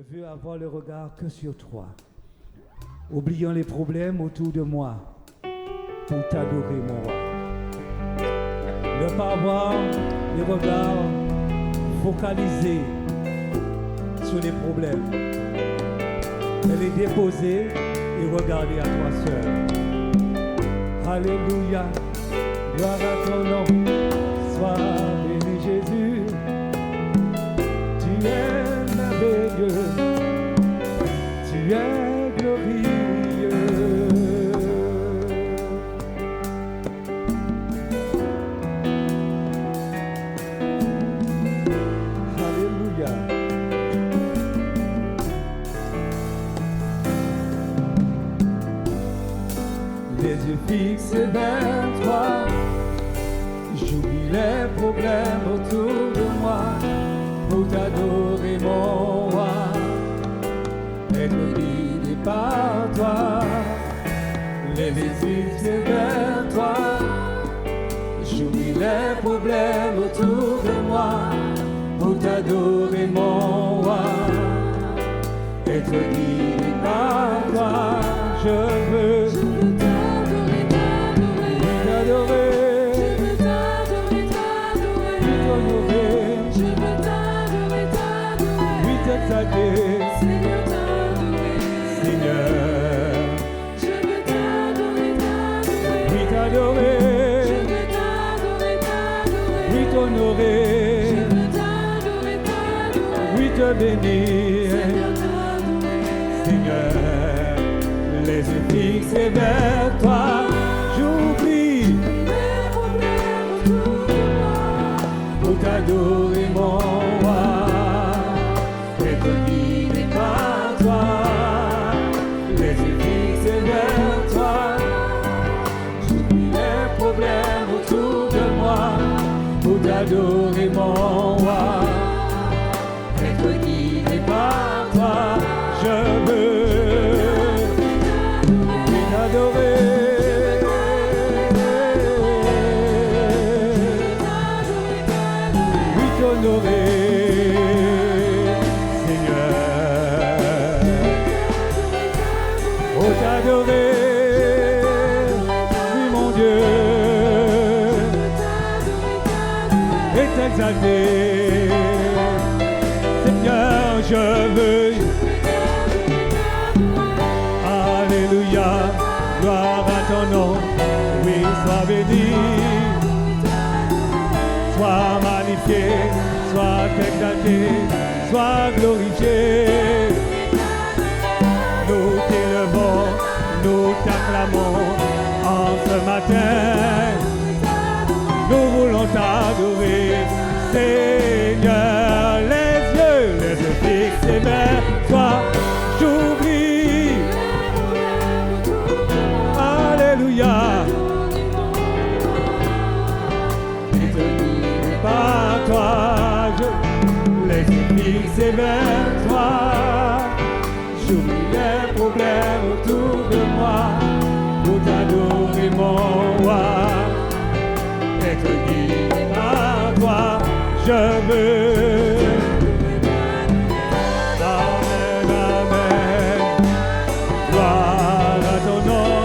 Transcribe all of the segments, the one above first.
Je veux avoir le regard que sur toi, oubliant les problèmes autour de moi, pour t'adorer, mon roi. Ne pas avoir les regards focalisés sur les problèmes, mais les déposer et regarder à toi seul. Alléluia, gloire à ton nom, sois béni Jésus. Tu es merveilleux, tu es glorieux. Alléluia. Les yeux fixés vers toi, j'oublie les problèmes autour de moi pour t'adorer, mon roi, être guidé par toi. Les yeux fixés vers toi, j'oublie les problèmes autour de moi pour t'adorer, mon roi, être guidé par toi. Je veux t'adorer, Seigneur, je veux t'adorer, oui t'adorer, je veux t'adorer, oui t'honorer, je veux t'adorer, oui te bénir, Seigneur, les yeux fixés vers toi, j'oublie mes problèmes autour de moi pour t'adorer, mon roi. Adorer mon roi, être guidé par toi, je veux t'adorer, oui t'honorer, Seigneur, oh t'adorer, oui mon Dieu. T'exalter, Seigneur, je veux. Alléluia, gloire à ton nom. Oui, sois béni, sois magnifié, sois exalté, sois glorifié. Nous t'élevons, nous t'acclamons en ce matin. Nous voulons t'adorer, Seigneur, les yeux fixés vers toi, j'oublie, alléluia, et te guide par toi, les yeux fixés vers toi, j'oublie les problèmes autour de moi, pour t'adorer, mon roi. Être guidé par toi, je veux. Amen, amen. Gloire à ton nom.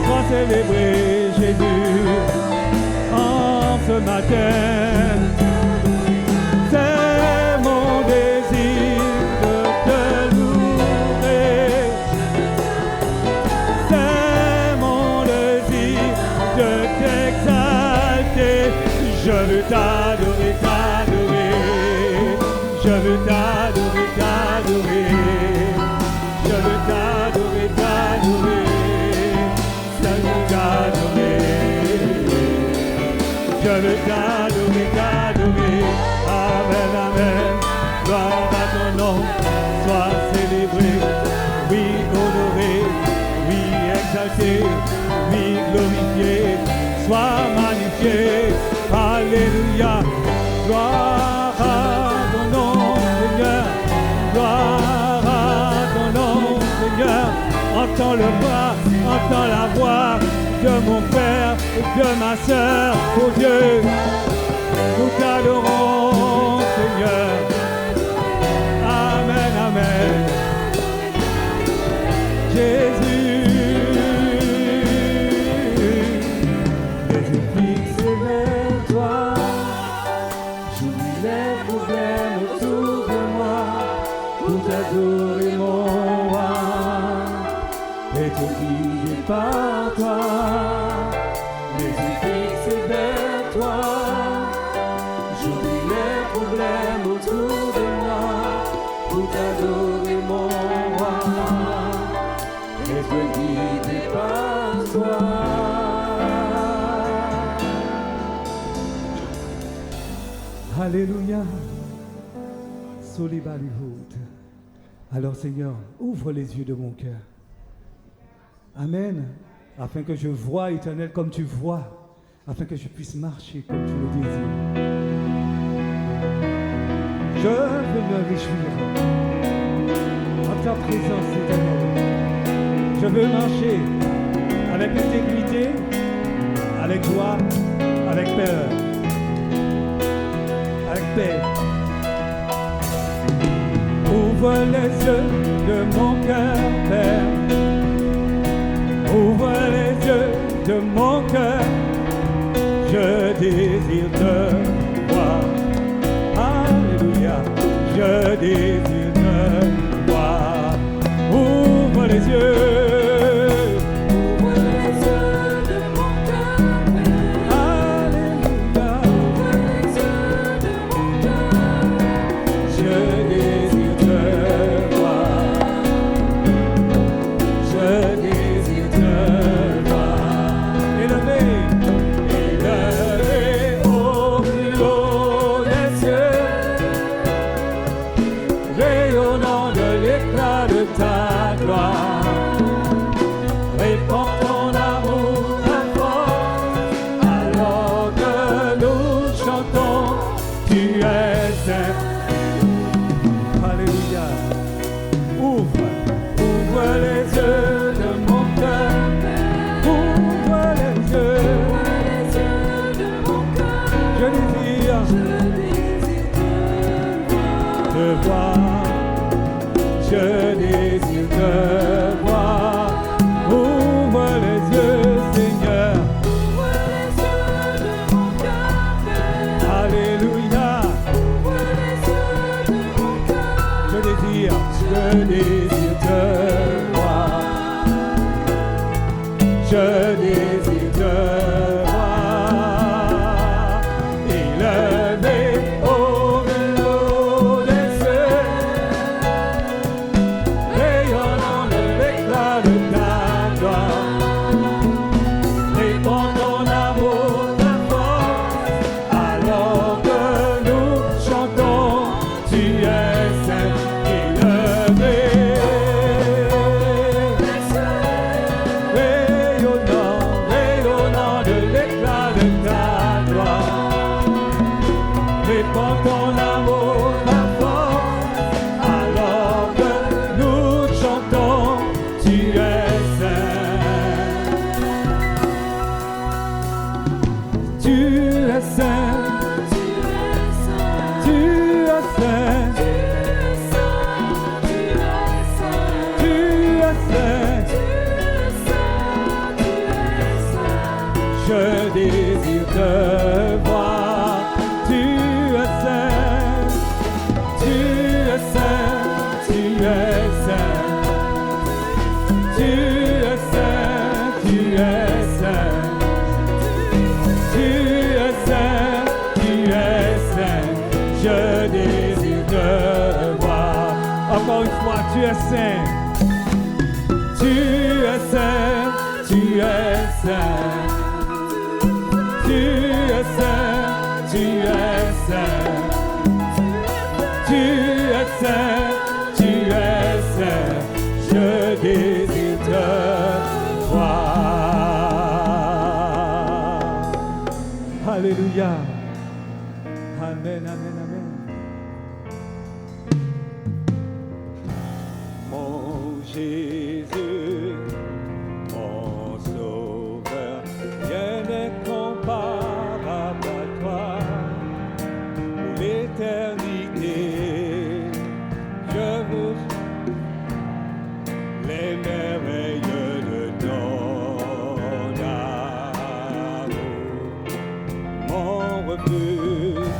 Sois célébré, Jésus, en ce matin. C'est mon désir de te louer. C'est mon désir de t'exalter, je veux t'adorer, t'adorer, je veux t'adorer, t'adorer, je veux t'adorer, t'adorer, je veux t'adorer, je veux t'adorer, t'adorer, amen, amen, gloire à ton nom, sois célébré, oui honoré, oui exalté, oui glorifié, sois magnifié, alléluia, gloire à ton nom, Seigneur, gloire à ton nom, Seigneur, entends le voix, entends la voix de mon frère et de ma sœur, oh Dieu, nous t'adorons, Seigneur, les problèmes autour de moi pour t'adorer mon roi. Être guidé par toi, les yeux fixés vers toi. J'oublie les problèmes autour de moi pour t'adorer mon roi. Être guidé par toi. Alléluia. Soli Ballywood. Alors Seigneur, ouvre les yeux de mon cœur. Amen. Afin que je voie, Éternel, comme tu vois. Afin que je puisse marcher comme tu le désires. Je veux me réjouir en ta présence, Éternel. Je veux marcher avec intégrité, avec joie, avec peur, avec paix. Ouvre les yeux de mon cœur, Père. Ouvre les yeux de mon cœur. Je désire te voir. Alléluia. Je désire te voir. Ouvre les yeux. Tu es saint, tu es saint, tu es saint, tu es saint, tu es saint, tu es saint, tu es saint, je désire te voir. Alléluia. Amen, amen, amen. Jésus, mon sauveur, rien n'est comparable à toi. Pour l'éternité, je veux les merveilles de ton amour, mon refuge,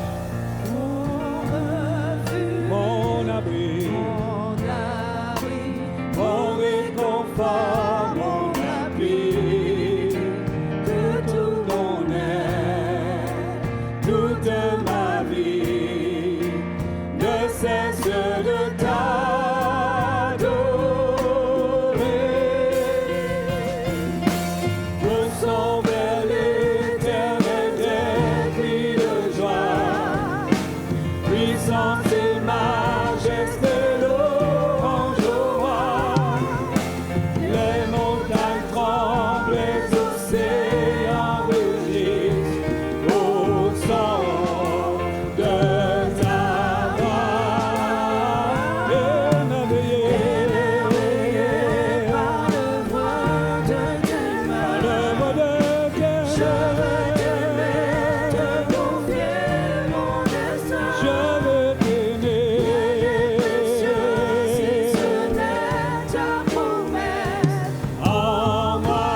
abri, mon réconfort, mon appui, que tout mon aide, toute ma vie ne cesse de t'adorer. Poussons vers l'éternel des cris de joie, puissance et majesté, louange au roi. Les montagnes tremblent, les océans rugissent au son de ta voix. Émerveillé par l'œuvre de tes mains, je veux t'aimer, te confier mon destin. Je veux t'aimer, si ce n'est ta promesse en moi,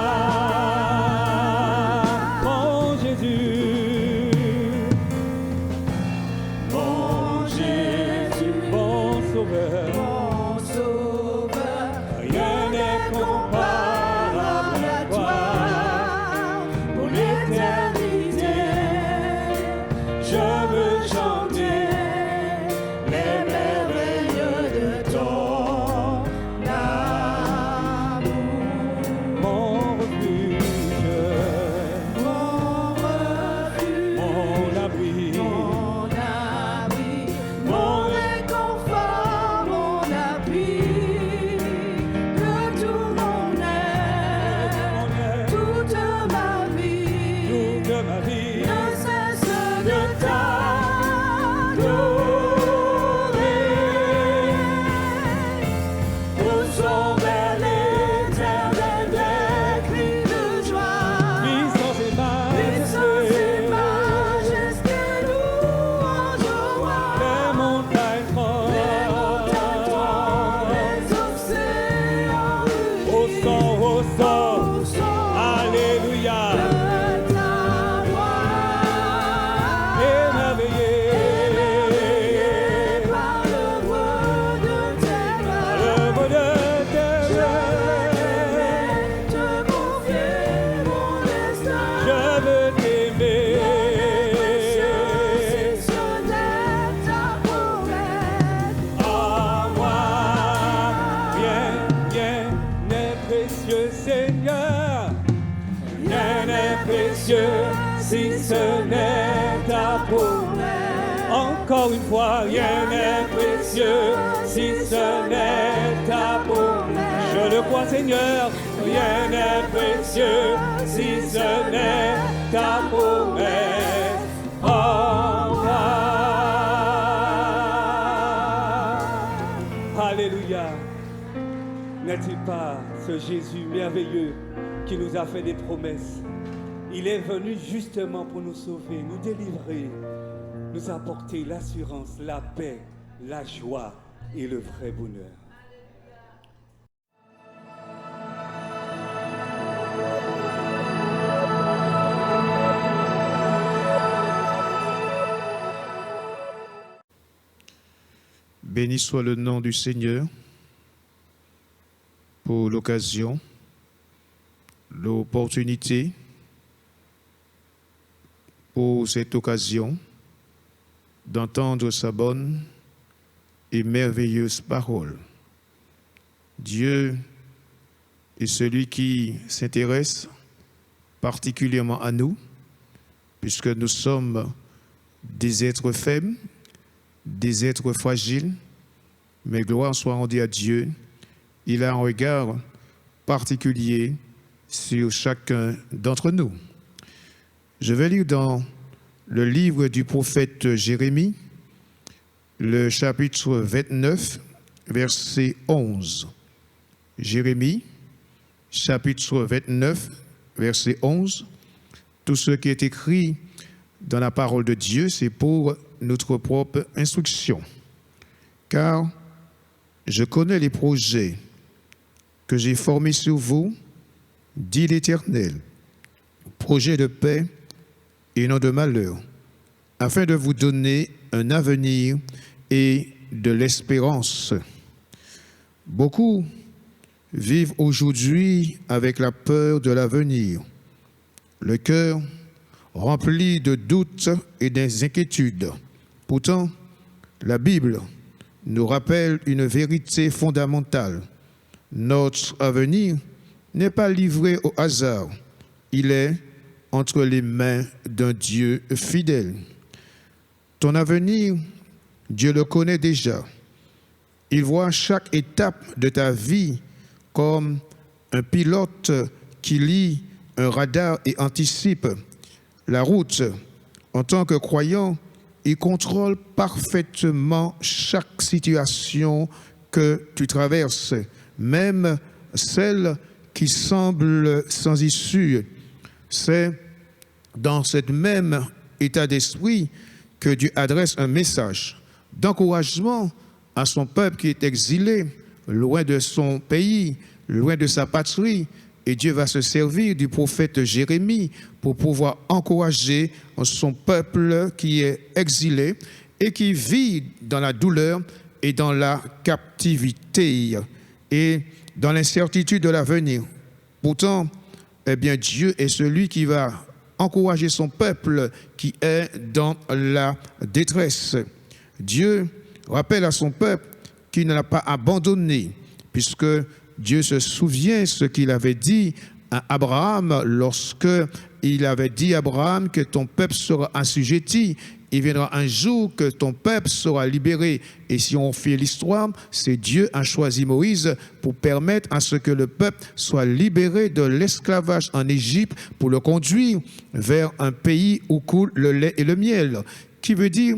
mon Jésus, mon Sauveur, rien n'est comparable à toi. Pour l'éternité, je veux chanter les merveilles de ton amour. Mon refuge, mon abri, mon réconfort, mon appui, que tout mon aide, toute ma vie ne cesse de t'adorer. Poussons vers l'éternel des cris de joie, puissance et majesté, louange au roi. Les montagnes tremblent, les océans rugissent au son, alléluia. De ta voix, émerveillé par l'œuvre de tes mains, je veux t'aimer, te confier mon destin. Je veux t'aimer, si ce n'est ta promesse en moi. Rien n'est précieux, Seigneur, rien n'est précieux si ce n'est ta promesse. Encore une fois, rien n'est précieux si ce n'est ta promesse. Je le crois, Seigneur, rien n'est précieux si ce n'est ta promesse en moi. Alléluia. N'est-il pas ce Jésus merveilleux qui nous a fait des promesses? Il est venu justement pour nous sauver, nous délivrer, nous apporter l'assurance, la paix, la joie et le vrai bonheur. Béni soit le nom du Seigneur pour l'occasion, l'opportunité, pour cette occasion d'entendre sa bonne et merveilleuse parole. Dieu est celui qui s'intéresse particulièrement à nous, puisque nous sommes des êtres faibles, des êtres fragiles, mais gloire soit rendue à Dieu. Il a un regard particulier sur chacun d'entre nous. Je vais lire dans le livre du prophète Jérémie, le chapitre 29, verset 11. Jérémie, chapitre 29, verset 11. Tout ce qui est écrit dans la parole de Dieu, c'est pour notre propre instruction. Car je connais les projets que j'ai formés sur vous, dit l'Éternel, projets de paix et non de malheur, afin de vous donner un avenir et de l'espérance. Beaucoup vivent aujourd'hui avec la peur de l'avenir, le cœur rempli de doutes et d'inquiétudes. Pourtant, la Bible nous rappelle une vérité fondamentale. Notre avenir n'est pas livré au hasard. Il est entre les mains d'un Dieu fidèle. Ton avenir, Dieu le connaît déjà. Il voit chaque étape de ta vie comme un pilote qui lit un radar et anticipe la route. En tant que croyant, il contrôle parfaitement chaque situation que tu traverses, même celle qui semble sans issue. C'est dans ce même état d'esprit que Dieu adresse un message d'encouragement à son peuple qui est exilé, loin de son pays, loin de sa patrie. Et Dieu va se servir du prophète Jérémie pour pouvoir encourager son peuple qui est exilé et qui vit dans la douleur et dans la captivité et dans l'incertitude de l'avenir. Pourtant, eh bien, Dieu est celui qui va encourager son peuple qui est dans la détresse. Dieu rappelle à son peuple qu'il ne l'a pas abandonné, puisque Dieu se souvient ce qu'il avait dit à Abraham lorsque il avait dit à Abraham que ton peuple sera assujetti. Il viendra un jour que ton peuple sera libéré. Et si on fait l'histoire, c'est Dieu a choisi Moïse pour permettre à ce que le peuple soit libéré de l'esclavage en Égypte pour le conduire vers un pays où coule le lait et le miel. Qui veut dire,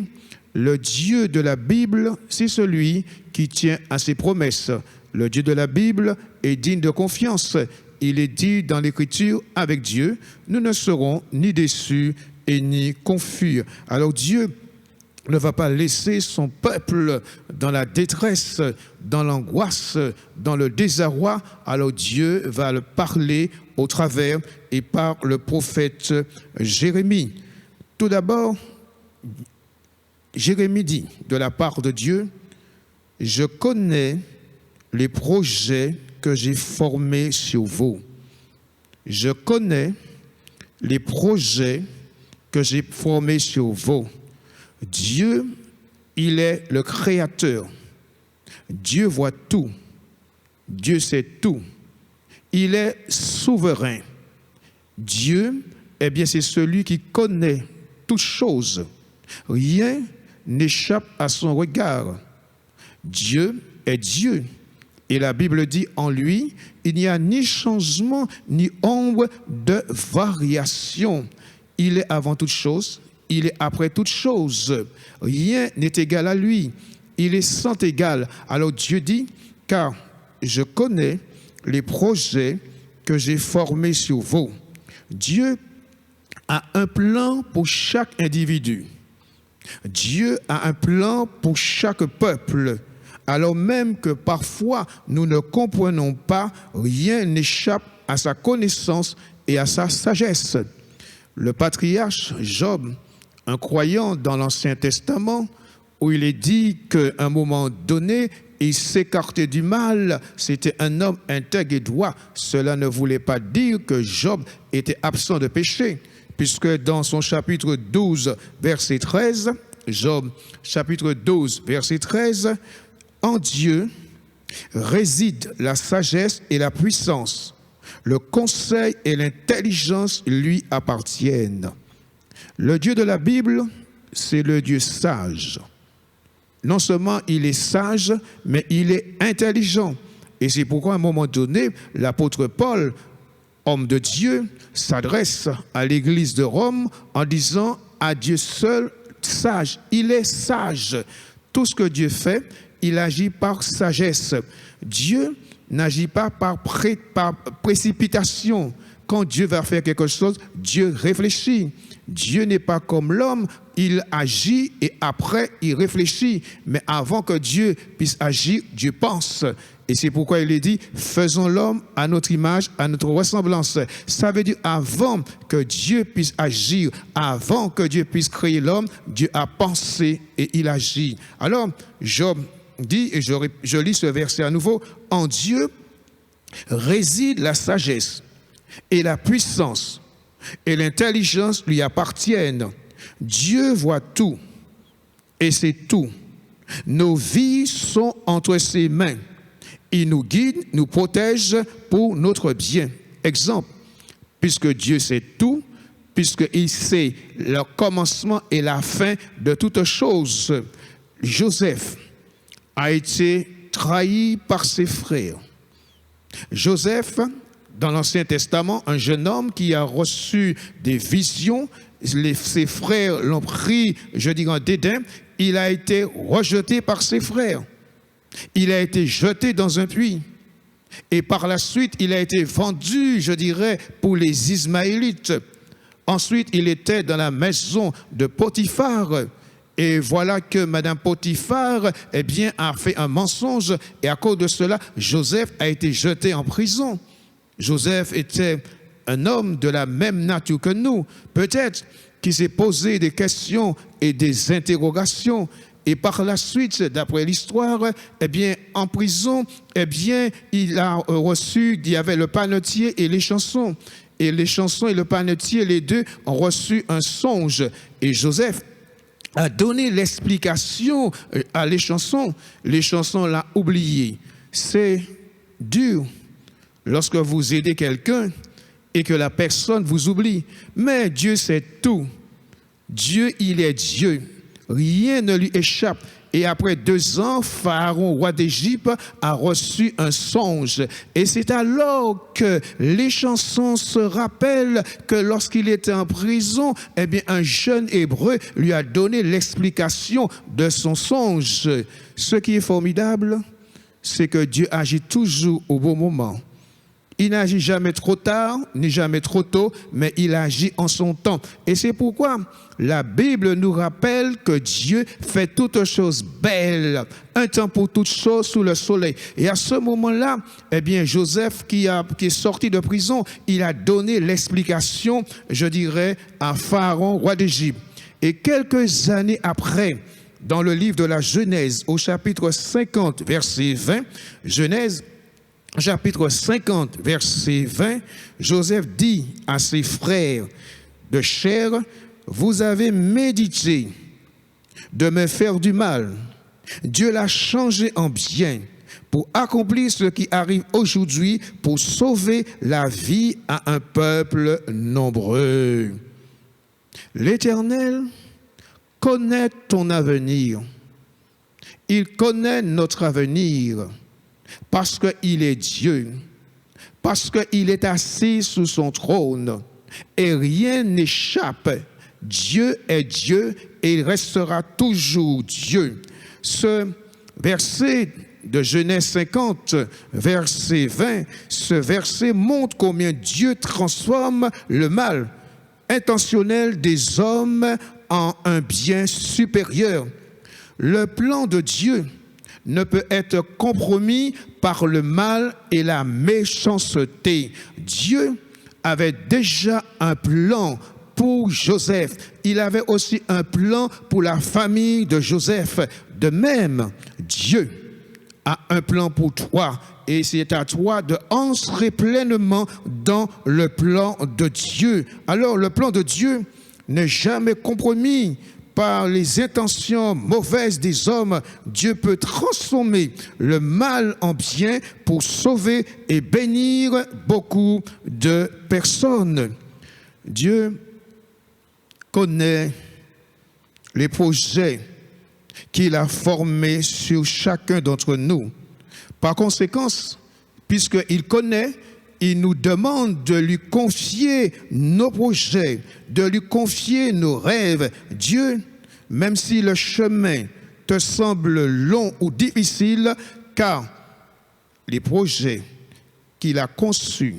le Dieu de la Bible, c'est celui qui tient à ses promesses. Le Dieu de la Bible est digne de confiance. Il est dit dans l'Écriture, avec Dieu, nous ne serons ni déçus et ni confus. Alors Dieu ne va pas laisser son peuple dans la détresse, dans l'angoisse, dans le désarroi. Alors Dieu va le parler au travers et par le prophète Jérémie. Tout d'abord, Jérémie dit de la part de Dieu, « Je connais les projets que j'ai formés sur vous. Je connais les projets que j'ai formés sur vous. » Dieu, il est le créateur. Dieu voit tout. Dieu sait tout. Il est souverain. Dieu, eh bien, c'est celui qui connaît toutes choses. Rien n'échappe à son regard. Dieu est Dieu. Et la Bible dit en lui, il n'y a ni changement, ni ombre de variation. Il est avant toute chose, il est après toute chose. Rien n'est égal à lui. Il est sans égal. Alors Dieu dit, car je connais les projets que j'ai formés sur vous. Dieu a un plan pour chaque individu. Dieu a un plan pour chaque peuple. Alors même que parfois nous ne comprenons pas, rien n'échappe à sa connaissance et à sa sagesse. Le patriarche Job, un croyant dans l'Ancien Testament, où il est dit qu'à un moment donné, il s'écartait du mal, c'était un homme intègre et droit. Cela ne voulait pas dire que Job était absent de péché, puisque dans son chapitre 12, verset 13, Job, chapitre 12, verset 13, en Dieu réside la sagesse et la puissance. Le conseil et l'intelligence lui appartiennent. Le Dieu de la Bible, c'est le Dieu sage. Non seulement il est sage, mais il est intelligent. Et c'est pourquoi à un moment donné, l'apôtre Paul, homme de Dieu, s'adresse à l'église de Rome en disant à Dieu seul sage. Il est sage. Tout ce que Dieu fait, il agit par sagesse. Dieu n'agit pas par précipitation. Quand Dieu va faire quelque chose, Dieu réfléchit. Dieu n'est pas comme l'homme, il agit et après il réfléchit. Mais avant que Dieu puisse agir, Dieu pense. Et c'est pourquoi il est dit, faisons l'homme à notre image, à notre ressemblance. Ça veut dire, avant que Dieu puisse agir, avant que Dieu puisse créer l'homme, Dieu a pensé et il agit. Alors, Job dit, et je lis ce verset à nouveau, en Dieu réside la sagesse et la puissance et l'intelligence lui appartiennent. Dieu voit tout et c'est tout. Nos vies sont entre ses mains. Il nous guide, nous protège pour notre bien. Exemple, puisque Dieu sait tout, puisqu'il sait le commencement et la fin de toutes choses, Joseph a été trahi par ses frères. Joseph, dans l'Ancien Testament, un jeune homme qui a reçu des visions, ses frères l'ont pris, je dirais, en dédain, il a été rejeté par ses frères. Il a été jeté dans un puits. Et par la suite, il a été vendu, je dirais, pour les Ismaélites. Ensuite, il était dans la maison de Potiphar. Et voilà que Madame Potiphar, eh bien, a fait un mensonge. Et à cause de cela, Joseph a été jeté en prison. Joseph était un homme de la même nature que nous. Peut-être qu'il s'est posé des questions et des interrogations. Et par la suite, d'après l'histoire, eh bien, en prison, eh bien, il a reçu, il y avait le panetier et les chansons. Et les chansons et le panetier, les deux, ont reçu un songe. Et Joseph a donné l'explication à les chansons. Les chansons l'ont oublié. C'est dur lorsque vous aidez quelqu'un et que la personne vous oublie. Mais Dieu sait tout. Dieu, il est Dieu. Rien ne lui échappe. Et après 2 ans, Pharaon, roi d'Égypte, a reçu un songe. Et c'est alors que les chansons se rappellent que lorsqu'il était en prison, eh bien, un jeune Hébreu lui a donné l'explication de son songe. Ce qui est formidable, c'est que Dieu agit toujours au bon moment. Il n'agit jamais trop tard, ni jamais trop tôt, mais il agit en son temps. Et c'est pourquoi la Bible nous rappelle que Dieu fait toutes choses belles, un temps pour toutes choses sous le soleil. Et à ce moment-là, eh bien, Joseph, qui est sorti de prison, il a donné l'explication, je dirais, à Pharaon, roi d'Égypte. Et quelques années après, dans le livre de la Genèse, au chapitre 50, verset 20, Genèse, chapitre 50, verset 20, Joseph dit à ses frères de chair, « Vous avez médité de me faire du mal. Dieu l'a changé en bien pour accomplir ce qui arrive aujourd'hui, pour sauver la vie à un peuple nombreux. L'Éternel connaît ton avenir. Il connaît notre avenir. Parce qu'il est Dieu, parce qu'il est assis sous son trône et rien n'échappe. Dieu est Dieu et il restera toujours Dieu. » Ce verset de Genèse 50, verset 20, ce verset montre combien Dieu transforme le mal intentionnel des hommes en un bien supérieur. Le plan de Dieu ne peut être compromis par le mal et la méchanceté. Dieu avait déjà un plan pour Joseph. Il avait aussi un plan pour la famille de Joseph. De même, Dieu a un plan pour toi. Et c'est à toi de entrer pleinement dans le plan de Dieu. Alors, le plan de Dieu n'est jamais compromis par les intentions mauvaises des hommes. Dieu peut transformer le mal en bien pour sauver et bénir beaucoup de personnes. Dieu connaît les projets qu'il a formés sur chacun d'entre nous. Par conséquent, puisqu'il connaît, il nous demande de lui confier nos projets, de lui confier nos rêves. Dieu, même si le chemin te semble long ou difficile, car les projets qu'il a conçus,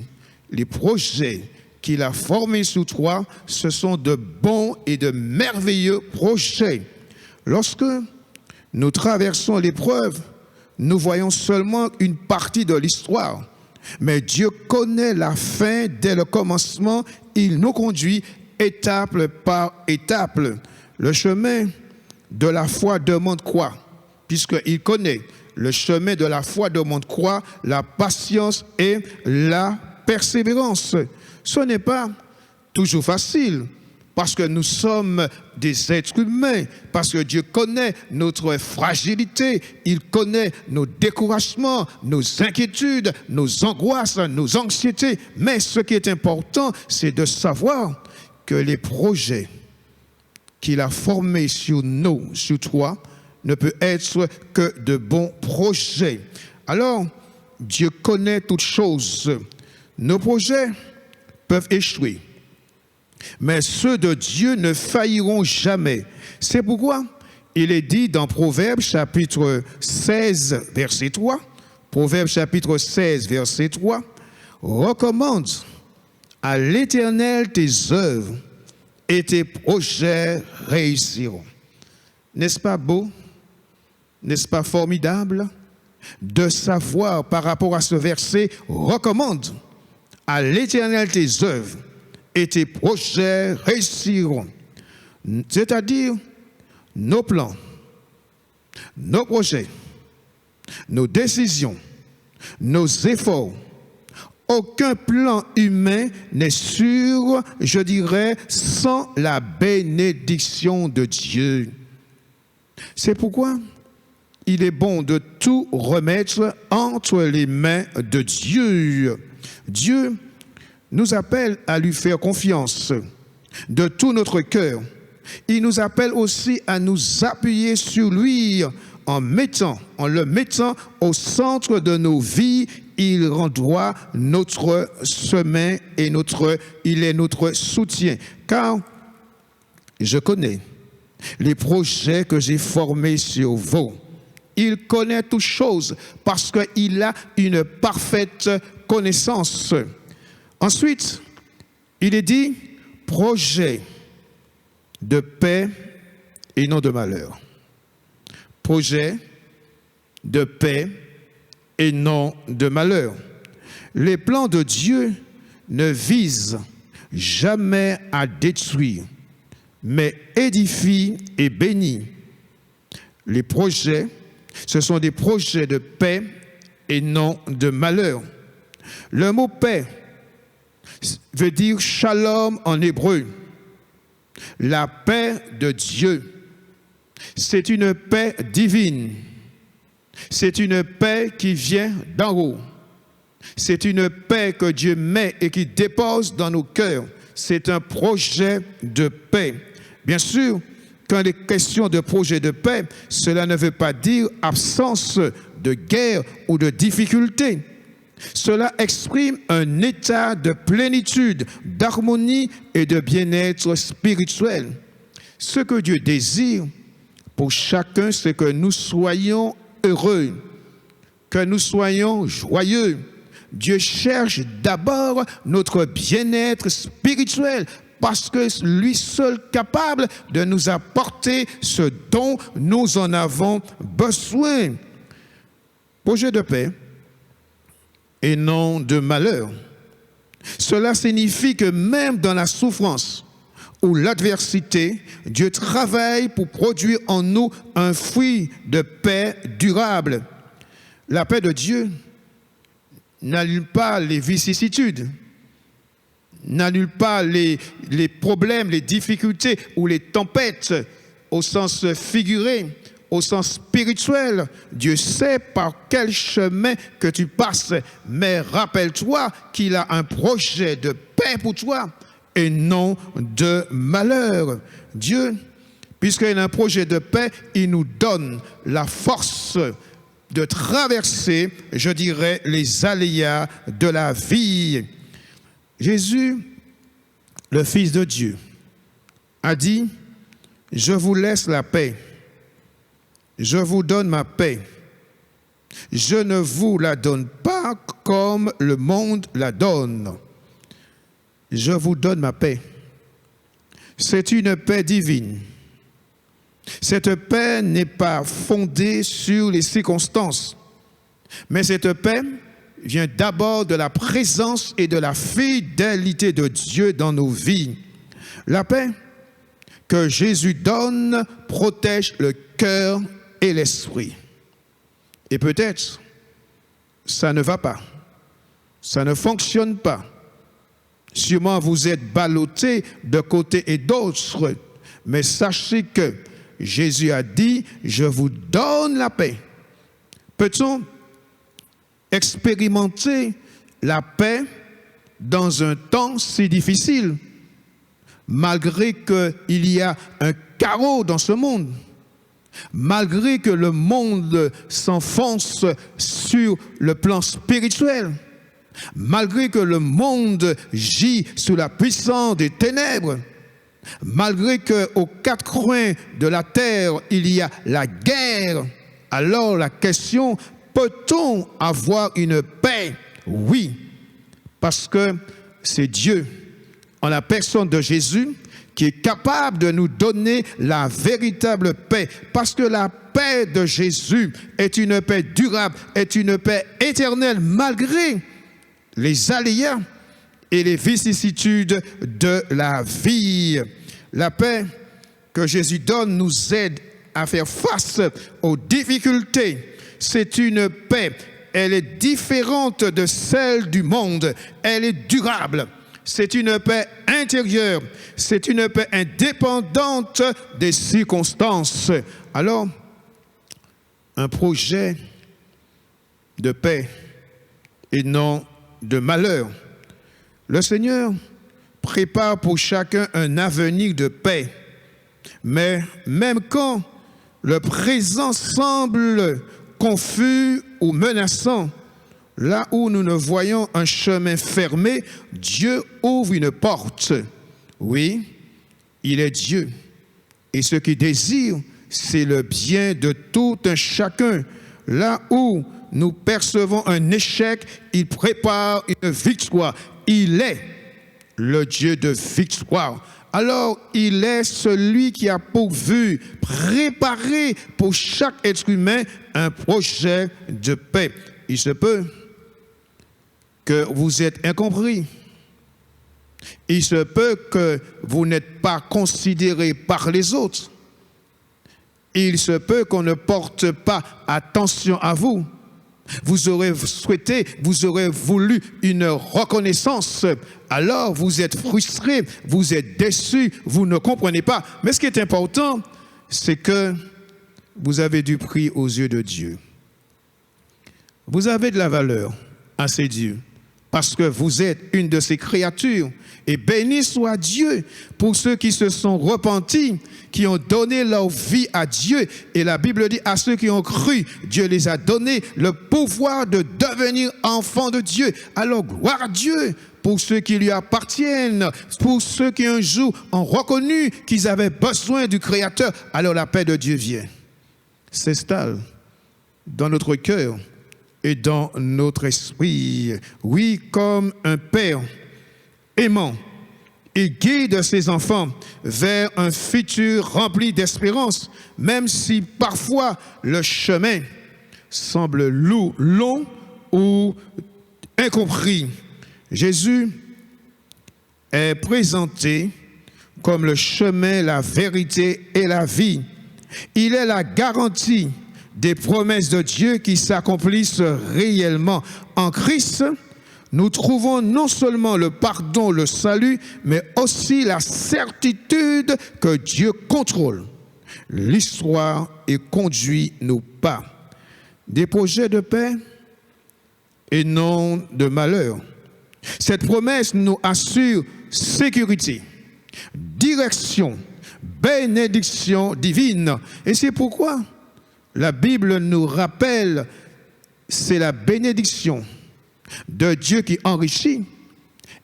les projets qu'il a formés sous toi, ce sont de bons et de merveilleux projets. Lorsque nous traversons l'épreuve, nous voyons seulement une partie de l'histoire. Mais Dieu connaît la fin dès le commencement. Il nous conduit étape par étape. Le chemin de la foi demande quoi? Puisqu'il connaît. Le chemin de la foi demande quoi? La patience et la persévérance. Ce n'est pas toujours facile, parce que nous sommes des êtres humains, parce que Dieu connaît notre fragilité, il connaît nos découragements, nos inquiétudes, nos angoisses, nos anxiétés. Mais ce qui est important, c'est de savoir que les projets qu'il a formés sur nous, sur toi, ne peut être que de bons projets. Alors, Dieu connaît toutes choses. Nos projets peuvent échouer, mais ceux de Dieu ne failliront jamais. C'est pourquoi il est dit dans Proverbes chapitre 16, verset 3, Proverbes chapitre 16, verset 3, « Recommande à l'Éternel tes œuvres et tes projets réussiront. » N'est-ce pas beau? N'est-ce pas formidable de savoir par rapport à ce verset, recommande à l'Éternel tes œuvres et tes projets réussiront. C'est-à-dire nos plans, nos projets, nos décisions, nos efforts. Aucun plan humain n'est sûr, je dirais, sans la bénédiction de Dieu. C'est pourquoi il est bon de tout remettre entre les mains de Dieu. Dieu nous appelle à lui faire confiance de tout notre cœur. Il nous appelle aussi à nous appuyer sur lui en le mettant au centre de nos vies. Il rendra notre chemin et il est notre soutien. Car je connais les projets que j'ai formés sur vous. Il connaît toutes choses parce qu'il a une parfaite connaissance. Ensuite, il est dit projet de paix et non de malheur. Projet de paix et non de malheur. Les plans de Dieu ne visent jamais à détruire, mais édifient et bénissent. Les projets, ce sont des projets de paix et non de malheur. Le mot paix veut dire shalom en hébreu. La paix de Dieu, c'est une paix divine. C'est une paix qui vient d'en haut. C'est une paix que Dieu met et qui dépose dans nos cœurs. C'est un projet de paix. Bien sûr, quand il est question de projet de paix, cela ne veut pas dire absence de guerre ou de difficulté. Cela exprime un état de plénitude, d'harmonie et de bien-être spirituel. Ce que Dieu désire pour chacun, c'est que nous soyons heureux, que nous soyons joyeux. Dieu cherche d'abord notre bien-être spirituel, parce que lui seul capable de nous apporter ce dont nous en avons besoin. Projet de paix et non de malheur. Cela signifie que même dans la souffrance ou l'adversité, Dieu travaille pour produire en nous un fruit de paix durable. La paix de Dieu n'annule pas les vicissitudes, n'annule pas les problèmes, les difficultés ou les tempêtes au sens figuré, au sens spirituel. Dieu sait par quel chemin que tu passes, mais rappelle-toi qu'il a un projet de paix pour toi et non de malheur. Dieu, puisqu'il a un projet de paix, il nous donne la force de traverser, je dirais, les aléas de la vie. Jésus, le Fils de Dieu, a dit, « Je vous laisse la paix, je vous donne ma paix. Je ne vous la donne pas comme le monde la donne. Je vous donne ma paix. » C'est une paix divine. Cette paix n'est pas fondée sur les circonstances. Mais cette paix vient d'abord de la présence et de la fidélité de Dieu dans nos vies. La paix que Jésus donne protège le cœur et l'esprit. Et peut-être, ça ne va pas, ça ne fonctionne pas. Sûrement vous êtes ballottés de côté et d'autre, mais sachez que Jésus a dit, je vous donne la paix. Peut-on expérimenter la paix dans un temps si difficile, malgré qu'il y a un chaos dans ce monde, malgré que le monde s'enfonce sur le plan spirituel, malgré que le monde gît sous la puissance des ténèbres, malgré qu'aux quatre coins de la terre il y a la guerre, alors la question, peut-on avoir une paix? Oui, parce que c'est Dieu, en la personne de Jésus, qui est capable de nous donner la véritable paix. Parce que la paix de Jésus est une paix durable, est une paix éternelle, malgré les aléas et les vicissitudes de la vie. La paix que Jésus donne nous aide à faire face aux difficultés. C'est une paix, elle est différente de celle du monde, elle est durable. C'est une paix intérieure, c'est une paix indépendante des circonstances. Alors, un projet de paix et non de malheur. Le Seigneur prépare pour chacun un avenir de paix. Mais même quand le présent semble confus ou menaçant, là où nous ne voyons un chemin fermé, Dieu ouvre une porte. Oui, il est Dieu. Et ce qu'il désire, c'est le bien de tout un chacun. Là où nous percevons un échec, il prépare une victoire. Il est le Dieu de victoire. Alors, il est celui qui a pourvu, préparé pour chaque être humain un projet de paix. Il se peut que vous êtes incompris. Il se peut que vous n'êtes pas considéré par les autres. Il se peut qu'on ne porte pas attention à vous. Vous aurez souhaité, vous aurez voulu une reconnaissance. Alors vous êtes frustré, vous êtes déçu, vous ne comprenez pas. Mais ce qui est important, c'est que vous avez du prix aux yeux de Dieu. Vous avez de la valeur à ses yeux parce que vous êtes une de ses créatures. Et béni soit Dieu pour ceux qui se sont repentis, qui ont donné leur vie à Dieu. Et la Bible dit à ceux qui ont cru, Dieu les a donné le pouvoir de devenir enfants de Dieu. Alors gloire à Dieu pour ceux qui lui appartiennent, pour ceux qui un jour ont reconnu qu'ils avaient besoin du Créateur. Alors la paix de Dieu vient, s'installe dans notre cœur et dans notre esprit. Oui, comme un père aimant, il guide ses enfants vers un futur rempli d'espérance, même si parfois le chemin semble long ou incompris. Jésus est présenté comme le chemin, la vérité et la vie. Il est la garantie des promesses de Dieu qui s'accomplissent réellement. En Christ, nous trouvons non seulement le pardon, le salut, mais aussi la certitude que Dieu contrôle l'histoire et conduit nos pas. Des projets de paix et non de malheur. Cette promesse nous assure sécurité, direction, bénédiction divine. Et c'est pourquoi la Bible nous rappelle, c'est la bénédiction de Dieu qui enrichit.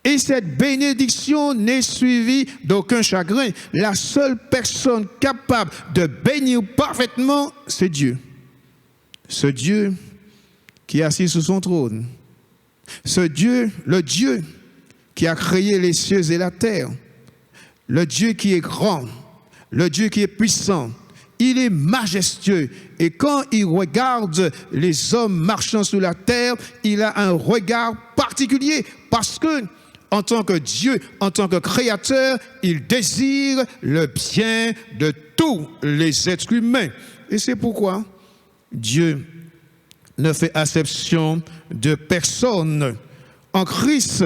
Et cette bénédiction n'est suivie d'aucun chagrin. La seule personne capable de bénir parfaitement, c'est Dieu. Ce Dieu qui est assis sur son trône. Ce Dieu, le Dieu qui a créé les cieux et la terre. Le Dieu qui est grand. Le Dieu qui est puissant. il est majestueux. Et quand il regarde les hommes marchant sur la terre, il a un regard particulier parce que, en tant que Dieu, en tant que créateur, il désire le bien de tous les êtres humains. Et c'est pourquoi Dieu ne fait acception de personne. En Christ,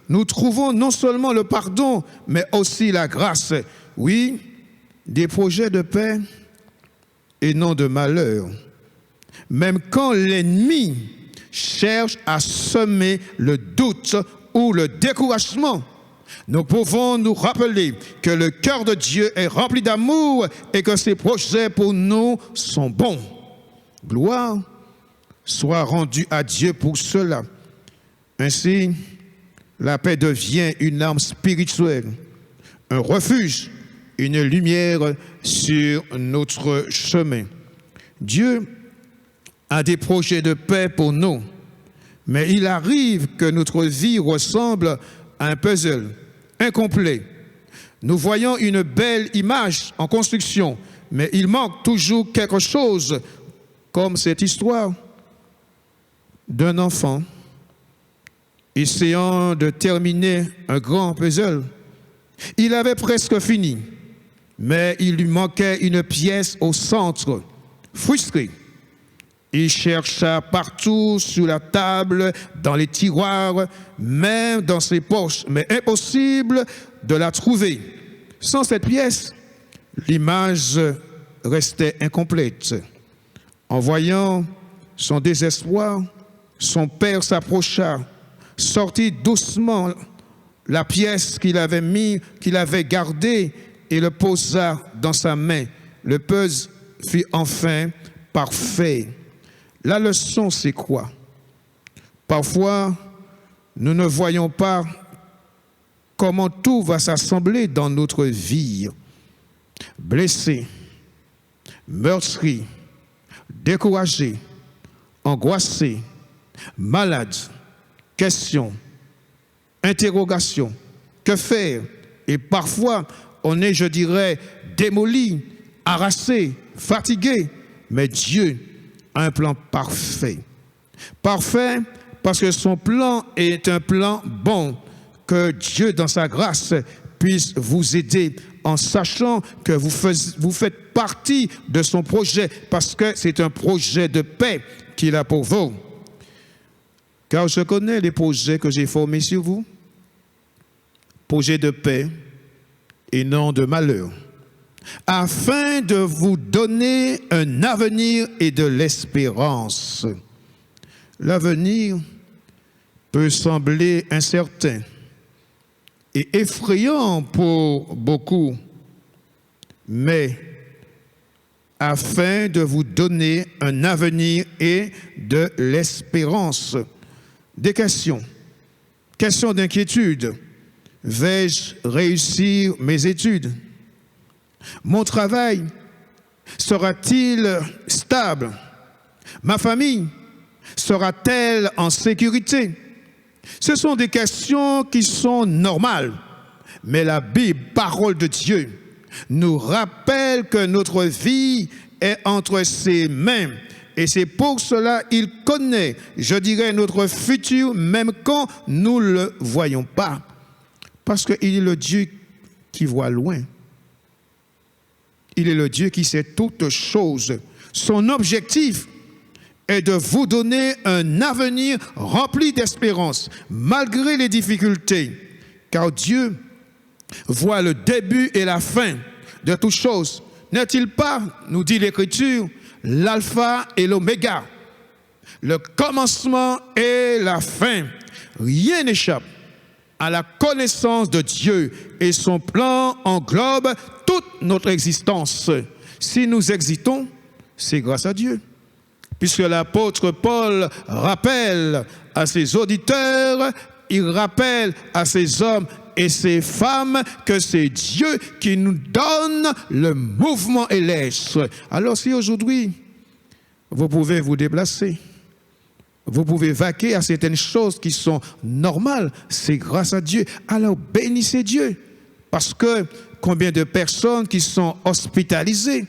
nous trouvons non seulement le pardon, mais aussi la grâce. Oui, des projets de paix et non de malheur. Même quand l'ennemi cherche à semer le doute ou le découragement, nous pouvons nous rappeler que le cœur de Dieu est rempli d'amour et que ses projets pour nous sont bons. Gloire soit rendue à Dieu pour cela. Ainsi, la paix devient une arme spirituelle, un refuge, une lumière sur notre chemin. Dieu a des projets de paix pour nous, mais il arrive que notre vie ressemble à un puzzle incomplet. Nous voyons une belle image en construction, mais il manque toujours quelque chose, comme cette histoire d'un enfant essayant de terminer un grand puzzle. Il avait presque fini, mais il lui manquait une pièce au centre. Frustré, il chercha partout sur la table, dans les tiroirs, même dans ses poches, mais impossible de la trouver. Sans cette pièce, l'image restait incomplète. En voyant son désespoir, son père s'approcha, sortit doucement la pièce qu'il avait gardée et le posa dans sa main. Le puzzle fut enfin parfait. La leçon, c'est quoi? Parfois, nous ne voyons pas comment tout va s'assembler dans notre vie. Blessé, meurtri, découragé, angoissé, malade, question, interrogation, que faire? Et parfois, on est, je dirais, démoli, harassé, fatigué, mais Dieu a un plan parfait. Parfait parce que son plan est un plan bon, que Dieu, dans sa grâce, puisse vous aider en sachant que vous faites partie de son projet, parce que c'est un projet de paix qu'il a pour vous. Car je connais les projets que j'ai formés sur vous, projets de paix et non de malheur, afin de vous donner un avenir et de l'espérance. L'avenir peut sembler incertain et effrayant pour beaucoup, mais afin de vous donner un avenir et de l'espérance. Des questions d'inquiétude. Vais-je réussir mes études? Mon travail sera-t-il stable? Ma famille sera-t-elle en sécurité? Ce sont des questions qui sont normales, mais la Bible, parole de Dieu, nous rappelle que notre vie est entre ses mains. Et c'est pour cela qu'il connaît, je dirais, notre futur, même quand nous ne le voyons pas. Parce qu'il est le Dieu qui voit loin. Il est le Dieu qui sait toutes choses. Son objectif est de vous donner un avenir rempli d'espérance, malgré les difficultés. Car Dieu voit le début et la fin de toutes choses. N'est-il pas, nous dit l'Écriture, l'alpha et l'oméga, le commencement et la fin? Rien n'échappe à la connaissance de Dieu et son plan englobe toute notre existence. Si nous existons, c'est grâce à Dieu. Puisque l'apôtre Paul rappelle à ses auditeurs, il rappelle à ses hommes et ces femmes que c'est Dieu qui nous donne le mouvement et l'être. Alors si aujourd'hui, vous pouvez vous déplacer, vous pouvez vaquer à certaines choses qui sont normales, c'est grâce à Dieu. Alors bénissez Dieu. Parce que combien de personnes qui sont hospitalisées,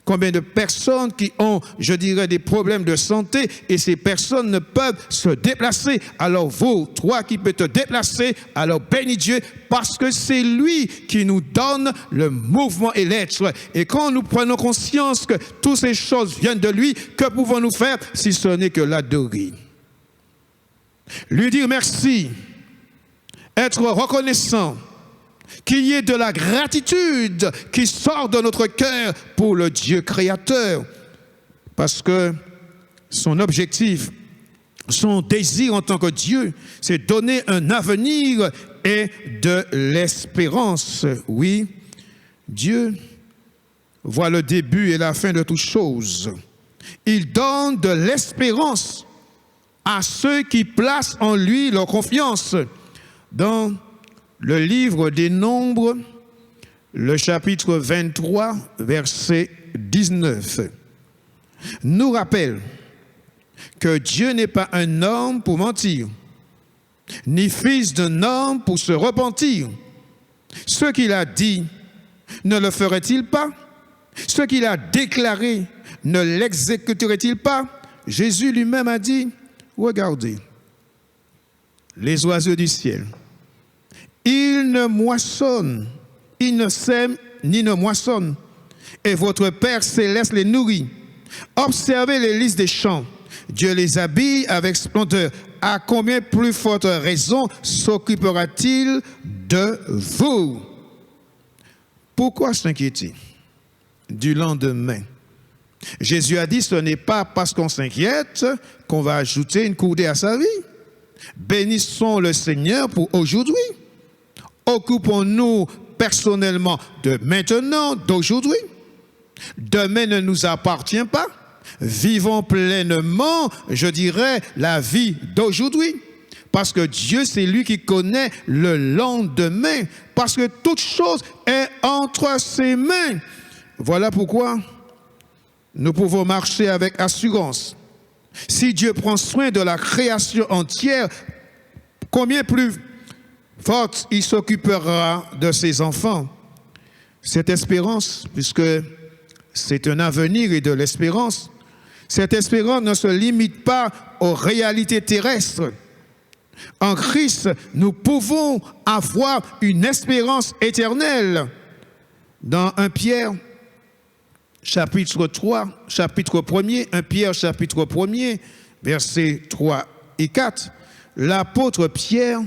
Combien de personnes qui ont, je dirais, des problèmes de santé et ces personnes ne peuvent se déplacer. Alors vous, toi qui peux te déplacer, alors bénis Dieu parce que c'est lui qui nous donne le mouvement et l'être. Et quand nous prenons conscience que toutes ces choses viennent de lui, que pouvons-nous faire si ce n'est que l'adorer? Lui dire merci, être reconnaissant, qu'il y ait de la gratitude qui sort de notre cœur pour le Dieu créateur. Parce que son objectif, son désir en tant que Dieu, c'est donner un avenir et de l'espérance. Oui, Dieu voit le début et la fin de toutes choses. Il donne de l'espérance à ceux qui placent en lui leur confiance. Dans le livre des Nombres, le chapitre 23, verset 19, nous rappelle que Dieu n'est pas un homme pour mentir, ni fils d'un homme pour se repentir. Ce qu'il a dit, ne le ferait-il pas? Ce qu'il a déclaré, ne l'exécuterait-il pas? Jésus lui-même a dit, regardez, les oiseaux du ciel, ils ne moissonnent, ils ne sèment ni ne moissonnent, et votre Père céleste les nourrit. Observez les lys des champs, Dieu les habille avec splendeur. À combien plus forte raison s'occupera-t-il de vous? Pourquoi s'inquiéter du lendemain? Jésus a dit, ce n'est pas parce qu'on s'inquiète qu'on va ajouter une coudée à sa vie. Bénissons le Seigneur pour aujourd'hui. Occupons-nous personnellement de maintenant, d'aujourd'hui. Demain ne nous appartient pas. Vivons pleinement, je dirais, la vie d'aujourd'hui. Parce que Dieu, c'est lui qui connaît le lendemain. Parce que toute chose est entre ses mains. Voilà pourquoi nous pouvons marcher avec assurance. Si Dieu prend soin de la création entière, combien plus forte il s'occupera de ses enfants. Cette espérance, puisque c'est un avenir et de l'espérance, cette espérance ne se limite pas aux réalités terrestres. En Christ, nous pouvons avoir une espérance éternelle. Dans 1 Pierre, chapitre 3, chapitre 1er, 1 Pierre, chapitre 1er, versets 3 et 4, l'apôtre Pierre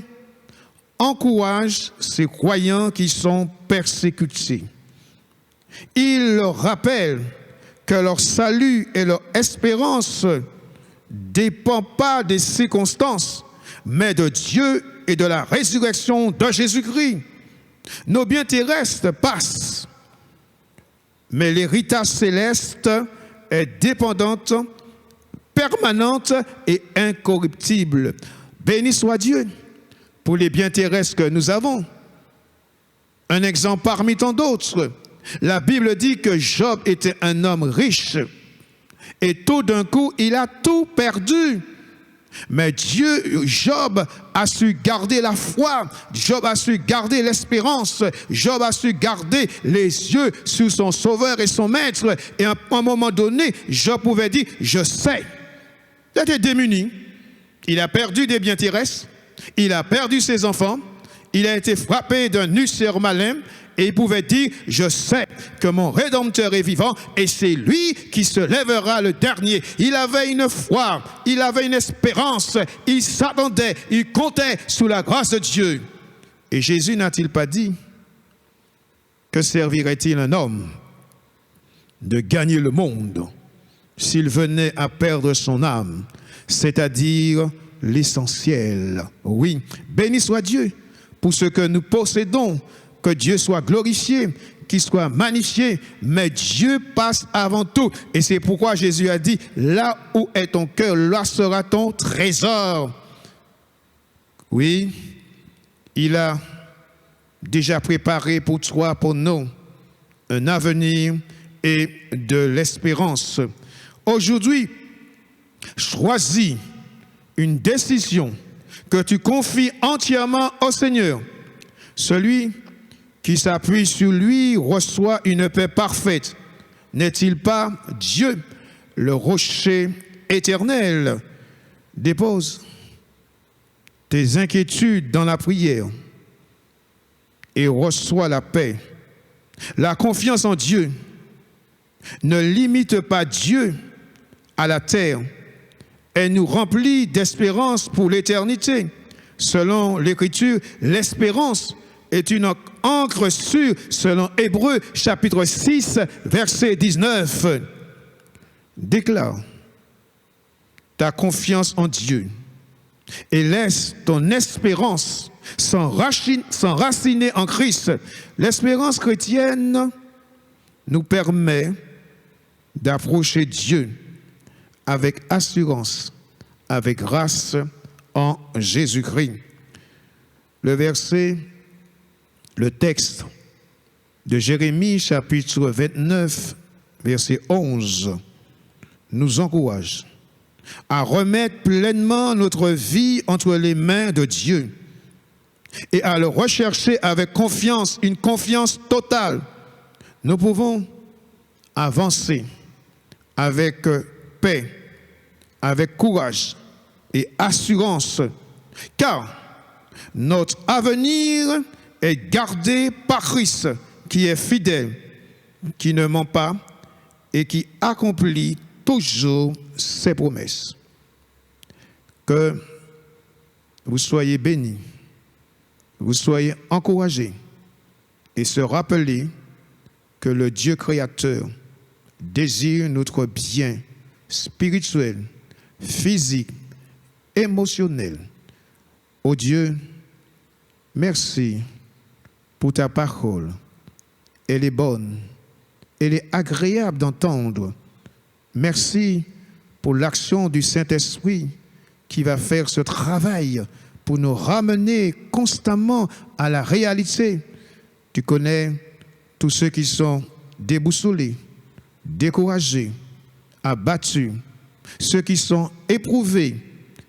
encourage ces croyants qui sont persécutés. Il leur rappelle que leur salut et leur espérance ne dépendent pas des circonstances, mais de Dieu et de la résurrection de Jésus-Christ. Nos biens terrestres passent, mais l'héritage céleste est dépendante, permanente et incorruptible. Béni soit Dieu pour les biens terrestres que nous avons. Un exemple parmi tant d'autres. La Bible dit que Job était un homme riche et tout d'un coup, il a tout perdu. Mais Dieu, Job a su garder la foi, Job a su garder l'espérance, Job a su garder les yeux sur son sauveur et son maître. Et à un moment donné, Job pouvait dire, je sais. Il était démuni, il a perdu des biens terrestres, il a perdu ses enfants, il a été frappé d'un ulcère malin. Et il pouvait dire, je sais que mon Rédempteur est vivant et c'est lui qui se lèvera le dernier. Il avait une foi, il avait une espérance, il s'attendait, il comptait sous la grâce de Dieu. Et Jésus n'a-t-il pas dit, que servirait-il un homme de gagner le monde s'il venait à perdre son âme, c'est-à-dire l'essentiel? Oui, béni soit Dieu pour ce que nous possédons. Que Dieu soit glorifié, qu'il soit magnifié, mais Dieu passe avant tout. Et c'est pourquoi Jésus a dit, là où est ton cœur, là sera ton trésor. Oui, il a déjà préparé pour toi, pour nous, un avenir et de l'espérance. Aujourd'hui, choisis une décision que tu confies entièrement au Seigneur. Celui qui s'appuie sur lui reçoit une paix parfaite, n'est-il pas Dieu, le rocher éternel? Dépose tes inquiétudes dans la prière et reçois la paix. La confiance en Dieu ne limite pas Dieu à la terre. Elle nous remplit d'espérance pour l'éternité. Selon l'Écriture, l'espérance est une encre sûre, selon Hébreux chapitre 6, verset 19. Déclare ta confiance en Dieu et laisse ton espérance s'enraciner en Christ. L'espérance chrétienne nous permet d'approcher Dieu avec assurance, avec grâce en Jésus-Christ. Le texte de Jérémie chapitre 29, verset 11, nous encourage à remettre pleinement notre vie entre les mains de Dieu et à le rechercher avec confiance, une confiance totale. Nous pouvons avancer avec paix, avec courage et assurance, car notre avenir est gardé par Christ, qui est fidèle, qui ne ment pas et qui accomplit toujours ses promesses. Que vous soyez bénis, vous soyez encouragés et se rappeler que le Dieu créateur désire notre bien spirituel, physique, émotionnel. Ô Dieu, merci pour ta parole. Elle est bonne, elle est agréable d'entendre. Merci pour l'action du Saint-Esprit qui va faire ce travail pour nous ramener constamment à la réalité. Tu connais tous ceux qui sont déboussolés, découragés, abattus, ceux qui sont éprouvés,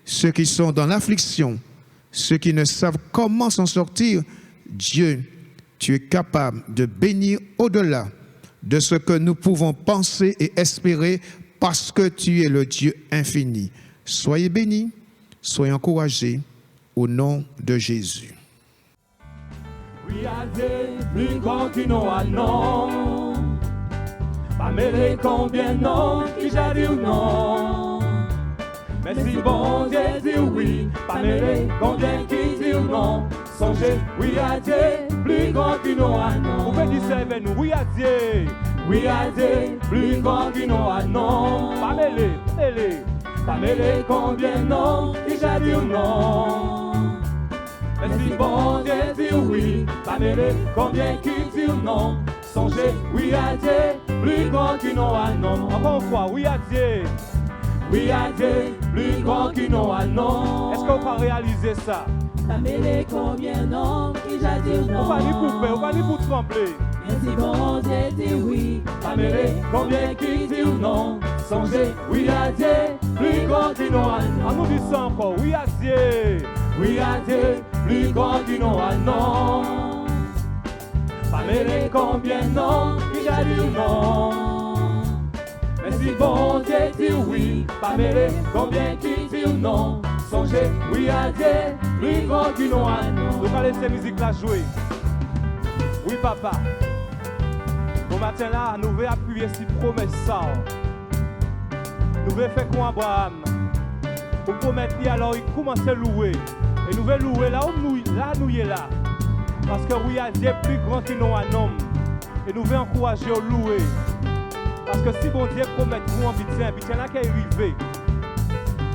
ceux qui sont dans l'affliction, ceux qui ne savent comment s'en sortir. Dieu, tu es capable de bénir au-delà de ce que nous pouvons penser et espérer parce que tu es le Dieu infini. Soyez bénis, soyez encouragés au nom de Jésus. Oui, à Dieu, plus grand qu'une nom à nom. Pas mêlé combien de noms qui j'ai dit ou non. Mais si bon Dieu dit oui, pas mêlé combien qui dit ou non. Songez, oui à Dieu, plus grand qu'une nom à nom. Vous pouvez dire ça avec nous, oui à Dieu. Oui à Dieu, plus grand qu'une nom à nom. Pas mêlé, mêlé. Pas mêlé combien de noms qui j'ai dit ou non. Mais si bon Dieu dit oui, pas mêlé combien qui dit ou non. Songez, oui à Dieu, plus grand qu'une nom à nom. Encore une fois, oui à Dieu. Oui à Dieu, plus grand qu'une nom à nom. Est-ce qu'on peut réaliser ça? Pas mêlé combien de noms qui j'ai dit ou non. On va ni couper, on va ni pour trembler. Mais si bon Dieu dit oui, Pas mêlé combien qui dit ou non. Songez, oui à Dieu, plus grand qu'une nom à nom. On nous dit ça encore, oui à Dieu. Oui à Dieu, plus grand qu'une nom à nom. Pas mêlé combien de noms qui j'ai dit ou non. Mais si bon Dieu dit oui, pas mêlé combien qui dit ou non. Songez, oui à Dieu, plus grand qu'une nom à nom. On va laisser musique là jouer. Oui papa. Bon matin là, nous voulons appuyer sur promesse ça. Nous voulons faire comme Abraham. Pour promettre alors il commence à louer. Et nous voulons louer là où nous y est là. Parce que oui à Dieu plus grand que nous un homme. Et nous voulons encourager à louer. Parce que si bon Dieu promet pour un bitien là qui est arrivé.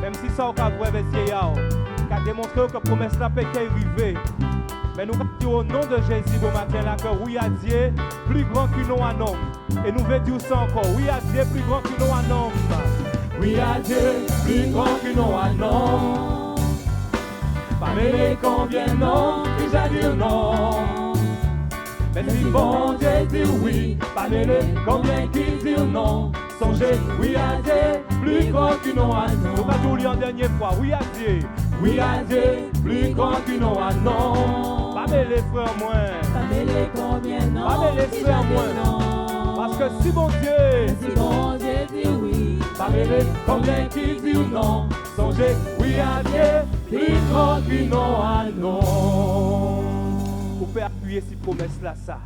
Même si ça on a vu avec vieillard, qui a démontré que la promesse là peut arriver. Mais nous disons au nom de Jésus bon matin là que oui à Dieu plus grand que nous un homme. Et nous voulons dire ça encore, oui à Dieu plus grand que nous un homme. Oui à Dieu plus grand que nous un homme. Pas mêlé combien de noms que j'ai dit non. Mais si bon Dieu dit oui, pas mêlé combien qui dit non. Songez, oui à Dieu, plus grand qu'une nom à non. Nous allons dire en dernière fois, oui à Dieu. Oui à Dieu, plus grand qu'une nom à non. Pas mêlé frère moins. pas mêlé combien de noms Pas mêlé qui frère j'ai dit moins. non. Parce que si mon Dieu, Si bon Dieu dit oui, parlez combien qui dit ou non, songez, oui à Dieu, plus grand que non à non. Vous pouvez appuyer cette promesse là, ça.